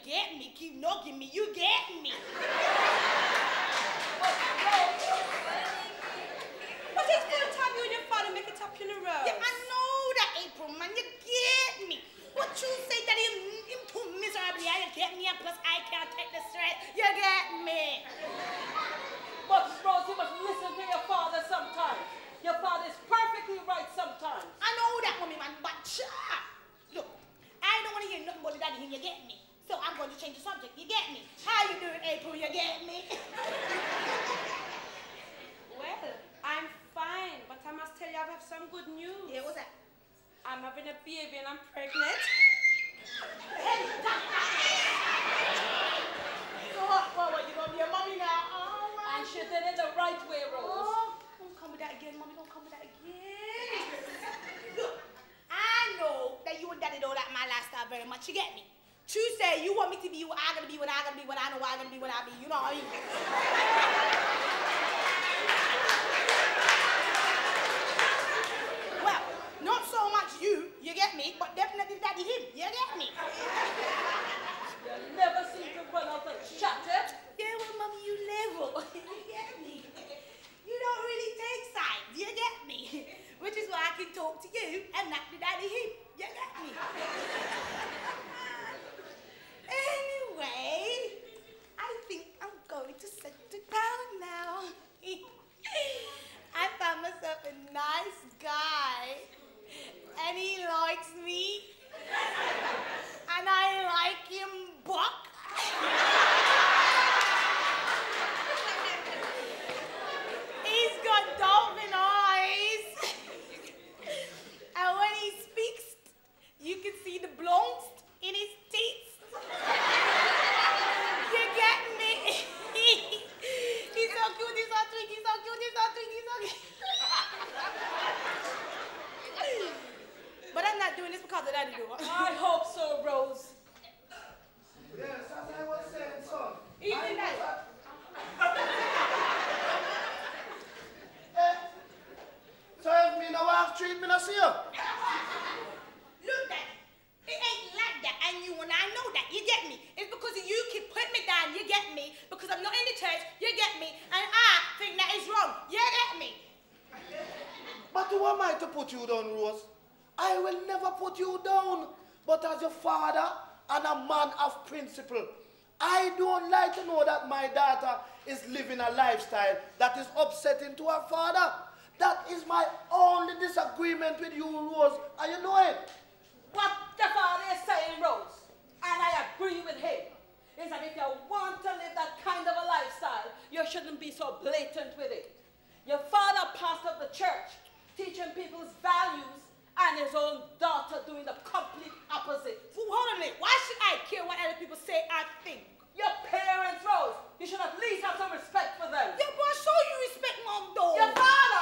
get me. Keep knocking me, you get me. But it's full time you and your father make it up in a row. Yeah, I know that, April, man, you get me. What you say that him too miserably, you get me, and plus I can't take the stress, you get me. But Rose, you must listen to your father sometimes. Your father is perfectly right sometimes. I know that, mommy, man, but look, I don't want to hear nothing but the daddy, you get me. So I'm going to change the subject, you get me. How you doing, April, you get me? Well, I'm fine, but I must tell you I have some good news. Yeah, what's that? I'm having a baby and I'm pregnant. Hey, so what, you gonna be a mommy now? Oh, And she did it the right way, Rose. Oh, don't come with that again, mommy, don't come with that again. Look, I know that you and daddy don't like my lifestyle very much, you get me? You say you want me to be what I'm gonna be, what I'm gonna be, what I know I'm gonna be, what I be, you know what I mean? Well, not so much you get me, but definitely daddy him, you get me? You never seem to run out of chatter. Yeah, well, mommy, you level, you get me? You don't really take sides, you get me? Which is why I can talk to you and not to daddy him, you get me? Anyway, I think I'm going to settle down now. I found myself a nice guy, and he likes me, and I like him back. He's got dolphin eyes, and when he speaks, you can see the blondes in his teeth. You get me? He's so cute, he's so sweet, he's so cute, he's so sweet, he's so cute. But I'm not doing this because of daddy, do I? I hope so, Rose. Yes, as I was saying, son. Even that. So if me no wife treat me no see you. Look, daddy, it ain't like that, and you and I know that, you get me? It's because you keep putting me down, you get me? Because I'm not in the church, you get me? And I think that is wrong, you get me? But who am I to put you down, Rose? I will never put you down. But as your father and a man of principle, I don't like to know that my daughter is living a lifestyle that is upsetting to her father. That is my only disagreement with you, Rose, and you know it. What the father is saying, Rose, and I agree with him, is that if you want to live that kind of a lifestyle, you shouldn't be so blatant with it. Your father pastored the church, teaching people's values, and his own daughter doing the complete opposite. Well, hold on a minute, why should I care what other people say I think? Your parents, Rose, you should at least have some respect for them. Yeah, but I show you respect, Mom, though. Your father